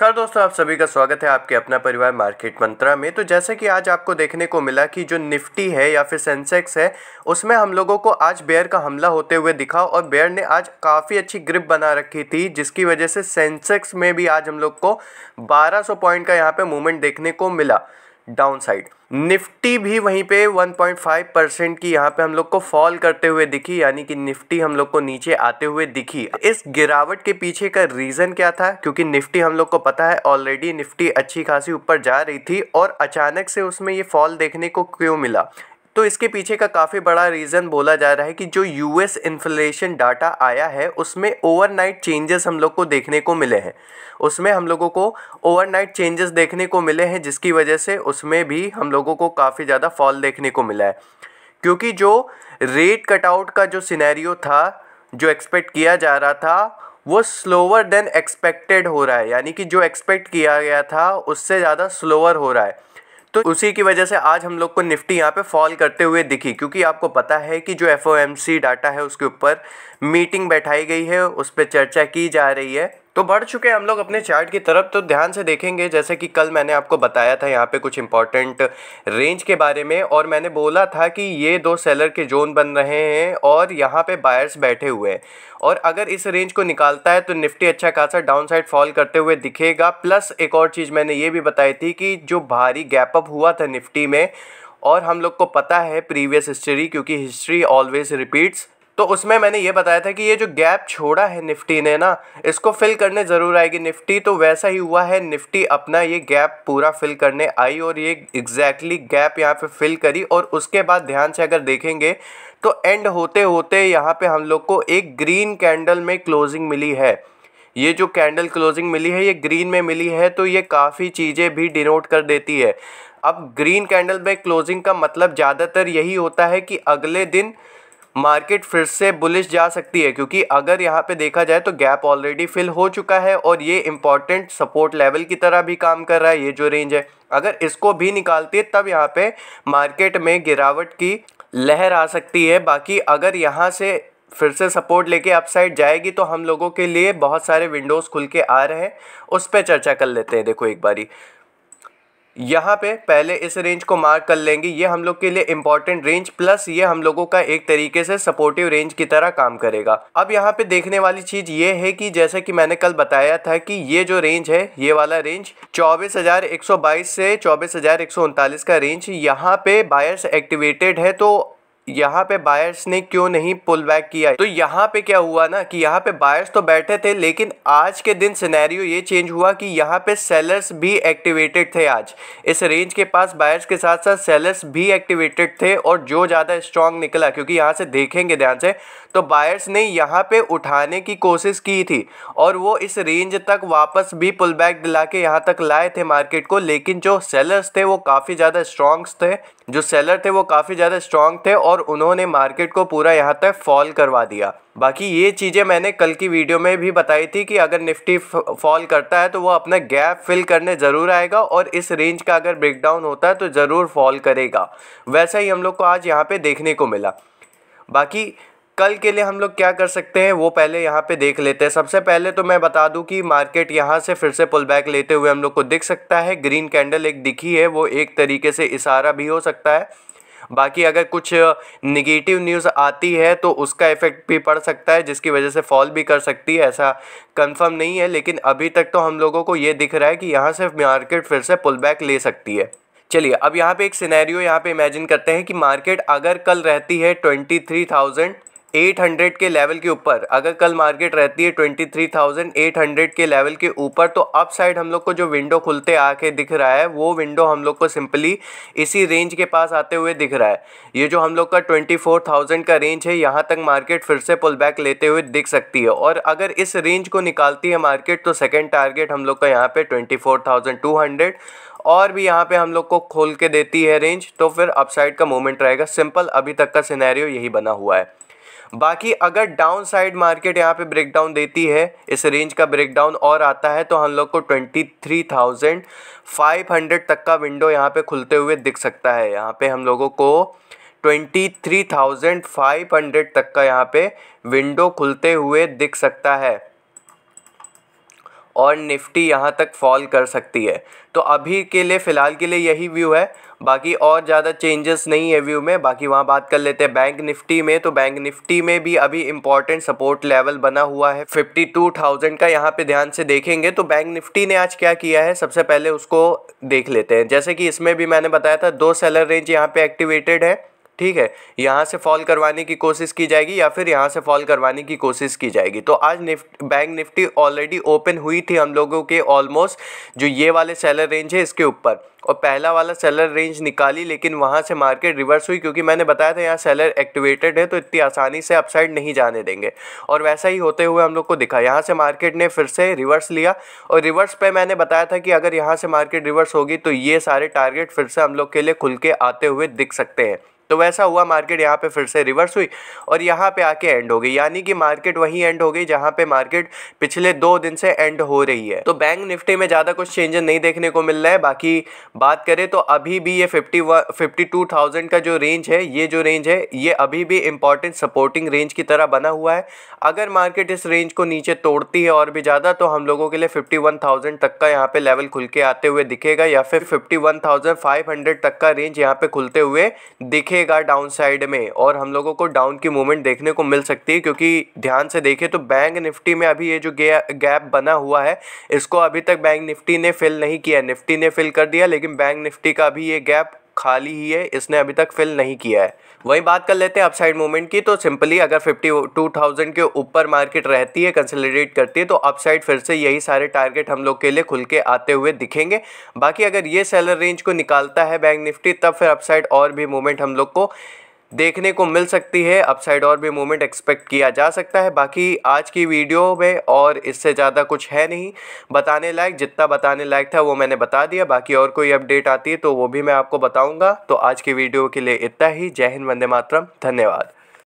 नमस्कार दोस्तों, आप सभी का स्वागत है आपके अपना परिवार मार्केट मंत्रा में। तो जैसे कि आज आपको देखने को मिला कि जो निफ्टी है या फिर सेंसेक्स है, उसमें हम लोगों को आज बेयर का हमला होते हुए दिखा और बेयर ने आज काफ़ी अच्छी ग्रिप बना रखी थी, जिसकी वजह से सेंसेक्स में भी आज हम लोग को 1200 पॉइंट का यहाँ पे मूवमेंट देखने को मिला डाउन साइड। निफ्टी भी वहीं पे 1.5% की यहाँ पे हम लोग को फॉल करते हुए दिखी, यानी कि निफ्टी हम लोग को नीचे आते हुए दिखी। इस गिरावट के पीछे का रीज़न क्या था? क्योंकि निफ्टी हम लोग को पता है ऑलरेडी निफ्टी अच्छी खासी ऊपर जा रही थी और अचानक से उसमें ये फॉल देखने को क्यों मिला? तो इसके पीछे का काफ़ी बड़ा रीज़न बोला जा रहा है कि जो यूएस इन्फ्लेशन डाटा आया है उसमें ओवरनाइट चेंजेस हम लोग को देखने को मिले हैं। उसमें हम लोगों को ओवरनाइट चेंजेस देखने को मिले हैं, जिसकी वजह से उसमें भी हम लोगों को काफ़ी ज़्यादा फॉल देखने को मिला है। क्योंकि जो रेट कटआउट का जो सिनेरियो था, जो एक्सपेक्ट किया जा रहा था, वो स्लोअर देन एक्सपेक्टेड हो रहा है, यानी कि जो एक्सपेक्ट किया गया था उससे ज़्यादा स्लोअर हो रहा है। तो उसी की वजह से आज हम लोग को निफ्टी यहाँ पे फॉल करते हुए दिखी, क्योंकि आपको पता है कि जो एफओएमसी डाटा है उसके ऊपर मीटिंग बैठाई गई है, उस पर चर्चा की जा रही है। तो बढ़ चुके हैं हम लोग अपने चार्ट की तरफ, तो ध्यान से देखेंगे। जैसे कि कल मैंने आपको बताया था यहाँ पे कुछ इंपॉर्टेंट रेंज के बारे में, और मैंने बोला था कि ये दो सेलर के जोन बन रहे हैं और यहाँ पे बायर्स बैठे हुए हैं, और अगर इस रेंज को निकालता है तो निफ्टी अच्छा खासा डाउन साइड फॉल करते हुए दिखेगा। प्लस एक और चीज़ मैंने ये भी बताई थी कि जो भारी गैप अप हुआ था निफ्टी में, और हम लोग को पता है प्रीवियस हिस्ट्री, क्योंकि हिस्ट्री ऑलवेज रिपीट्स, तो उसमें मैंने ये बताया था कि ये जो गैप छोड़ा है निफ्टी ने ना, इसको फिल करने ज़रूर आएगी निफ्टी। तो वैसा ही हुआ है, निफ्टी अपना ये गैप पूरा फिल करने आई और ये एग्जैक्टली गैप यहाँ पे फिल करी। और उसके बाद ध्यान से अगर देखेंगे तो एंड होते होते यहाँ पे हम लोग को एक ग्रीन कैंडल में क्लोजिंग मिली है। ये जो कैंडल क्लोजिंग मिली है ये ग्रीन में मिली है, तो ये काफ़ी चीज़ें भी डिनोट कर देती है। अब ग्रीन कैंडल में क्लोजिंग का मतलब ज़्यादातर यही होता है कि अगले दिन मार्केट फिर से बुलिश जा सकती है, क्योंकि अगर यहाँ पे देखा जाए तो गैप ऑलरेडी फिल हो चुका है और ये इंपॉर्टेंट सपोर्ट लेवल की तरह भी काम कर रहा है। ये जो रेंज है, अगर इसको भी निकालती है तब यहाँ पे मार्केट में गिरावट की लहर आ सकती है। बाकी अगर यहाँ से फिर से सपोर्ट लेके अपसाइड जाएगी तो हम लोगों के लिए बहुत सारे विंडोज़ खुल के आ रहे हैं, उस पर चर्चा कर लेते हैं। देखो एक बारी यहाँ पे पहले इस रेंज को मार्क कर लेंगे, ये हम लोग के लिए इंपॉर्टेंट रेंज, प्लस ये हम लोगों का एक तरीके से सपोर्टिव रेंज की तरह काम करेगा। अब यहाँ पे देखने वाली चीज़ ये है कि जैसे कि मैंने कल बताया था कि ये जो रेंज है, ये वाला रेंज 24,122 से 24,139 का रेंज, यहाँ पे बायर्स एक्टिवेटेड है। तो यहाँ पे बायर्स ने क्यों नहीं पुल बैक किया? तो यहाँ पे क्या हुआ ना कि यहाँ पे बायर्स तो बैठे थे, लेकिन आज के दिन सिनेरियो ये चेंज हुआ कि यहाँ पे सेलर्स भी एक्टिवेटेड थे। आज इस रेंज के पास बायर्स के साथ साथ सेलर्स भी एक्टिवेटेड थे, और जो ज़्यादा स्ट्रांग निकला, क्योंकि यहाँ से देखेंगे ध्यान से तो बायर्स ने यहाँ पे उठाने की कोशिश की थी और वो इस रेंज तक वापस भी पुल बैक दिला के यहाँ तक लाए थे मार्केट को। लेकिन जो सेलर्स थे वो काफ़ी ज़्यादा स्ट्रांग थे, जो सेलर थे वो काफ़ी ज़्यादा स्ट्रांग थे, और उन्होंने मार्केट को पूरा यहाँ तक फॉल करवा दिया। बाकी ये चीज़ें मैंने कल की वीडियो में भी बताई थी कि अगर निफ्टी फॉल करता है तो वो अपना गैप फिल करने ज़रूर आएगा, और इस रेंज का अगर ब्रेकडाउन होता है तो ज़रूर फॉल करेगा। वैसा ही हम लोग को आज यहाँ पे देखने को मिला। बाकी कल के लिए हम लोग क्या कर सकते हैं वो पहले यहाँ पे देख लेते हैं। सबसे पहले तो मैं बता दूं कि मार्केट यहाँ से फिर से पुल बैक लेते हुए हम लोग को दिख सकता है। ग्रीन कैंडल एक दिखी है, वो एक तरीके से इशारा भी हो सकता है। बाकी अगर कुछ निगेटिव न्यूज़ आती है तो उसका इफेक्ट भी पड़ सकता है, जिसकी वजह से फॉल भी कर सकती है, ऐसा कंफर्म नहीं है। लेकिन अभी तक तो हम लोगों को ये दिख रहा है कि यहाँ से मार्केट फिर से पुल बैक ले सकती है। चलिए अब यहाँ पे एक सिनेरियो यहाँ पे इमेजिन करते हैं कि मार्केट अगर कल रहती है 23,800 के लेवल के ऊपर, अगर कल मार्केट रहती है 23,800 के लेवल के ऊपर, तो अप साइड हम लोग को जो विंडो खुलते आके दिख रहा है वो विंडो हम लोग को सिंपली इसी रेंज के पास आते हुए दिख रहा है। ये जो हम लोग का 24,000 का रेंज है, यहाँ तक मार्केट फिर से पुल बैक लेते हुए दिख सकती है। और अगर इस रेंज को निकालती है मार्केट तो सेकेंड टारगेट हम लोग का यहाँ पे 24,200, और भी यहाँ पे हम लोग को खोल के देती है रेंज, तो फिर अपसाइड का मूवमेंट रहेगा। सिंपल अभी तक का सिनेरियो यही बना हुआ है। बाकी अगर डाउन साइड मार्केट यहाँ पे ब्रेकडाउन देती है, इस रेंज का ब्रेकडाउन और आता है, तो हम लोग को 23,500 तक का विंडो यहाँ पे खुलते हुए दिख सकता है। यहाँ पे हम लोगों को 23,500 तक का यहाँ पे विंडो खुलते हुए दिख सकता है। और निफ्टी यहाँ तक फॉल कर सकती है। तो अभी के लिए फ़िलहाल के लिए यही व्यू है, बाकी और ज़्यादा चेंजेस नहीं है व्यू में। बाकी वहाँ बात कर लेते हैं बैंक निफ्टी में। तो बैंक निफ्टी में भी अभी इंपॉर्टेंट सपोर्ट लेवल बना हुआ है 52,000 का। यहाँ पे ध्यान से देखेंगे तो बैंक निफ्टी ने आज क्या किया है, सबसे पहले उसको देख लेते हैं। जैसे कि इसमें भी मैंने बताया था 2 सेलर रेंज यहाँ पे एक्टिवेटेड है, ठीक है। यहाँ से फॉल करवाने की कोशिश की जाएगी या फिर यहाँ से फॉल करवाने की कोशिश की जाएगी। तो आज बैंक निफ्टी ऑलरेडी ओपन हुई थी हम लोगों के ऑलमोस्ट जो ये वाले सेलर रेंज है इसके ऊपर, और पहला वाला सेलर रेंज निकाली, लेकिन वहाँ से मार्केट रिवर्स हुई क्योंकि मैंने बताया था यहाँ सेलर एक्टिवेटेड है तो इतनी आसानी से अपसाइड नहीं जाने देंगे। और वैसा ही होते हुए हम लोग को दिखा, यहाँ से मार्केट ने फिर से रिवर्स लिया, और रिवर्स पे मैंने बताया था कि अगर यहाँ से मार्केट रिवर्स होगी तो ये सारे टारगेट फिर से हम लोग के लिए खुल के आते हुए दिख सकते हैं। तो वैसा हुआ, मार्केट यहाँ पे फिर से रिवर्स हुई और यहाँ पे आके एंड हो गई, यानी कि मार्केट वहीं एंड हो गई जहाँ पे मार्केट पिछले 2 दिन से एंड हो रही है। तो बैंक निफ्टी में ज़्यादा कुछ चेंजेस नहीं देखने को मिल रहा है। बाकी बात करें तो अभी भी ये 52,000 का जो रेंज है, ये जो रेंज है ये अभी भी इंपॉर्टेंट सपोर्टिंग रेंज की तरह बना हुआ है। अगर मार्केट इस रेंज को नीचे तोड़ती है और भी ज़्यादा तो हम लोगों के लिए 51,000 तक का यहाँ पे लेवल खुल के आते हुए दिखेगा, या फिर 51,500 तक का रेंज यहाँ पे खुलते हुए दिखेगा डाउन साइड में, और हम लोगों को डाउन की मूवमेंट देखने को मिल सकती है। क्योंकि ध्यान से देखें तो बैंक निफ्टी में अभी ये जो गैप बना हुआ है इसको अभी तक बैंक निफ्टी ने फिल नहीं किया। निफ्टी ने फिल कर दिया लेकिन बैंक निफ्टी का अभी ये गैप खाली ही है, इसने अभी तक फिल नहीं किया है। वही बात कर लेते हैं अपसाइड मूवमेंट की। तो सिंपली अगर 52,000 के ऊपर मार्केट रहती है, कंसोलिडेट करती है, तो अपसाइड फिर से यही सारे टारगेट हम लोग के लिए खुल के आते हुए दिखेंगे। बाकी अगर ये सेलर रेंज को निकालता है बैंक निफ्टी तब फिर अपसाइड और भी मूवमेंट हम लोग को देखने को मिल सकती है, अपसाइड और भी मूवमेंट एक्सपेक्ट किया जा सकता है। बाकी आज की वीडियो में और इससे ज़्यादा कुछ है नहीं बताने लायक, जितना बताने लायक था वो मैंने बता दिया। बाकी और कोई अपडेट आती है तो वो भी मैं आपको बताऊंगा। तो आज की वीडियो के लिए इतना ही। जय हिंद, वंदे मातरम, धन्यवाद।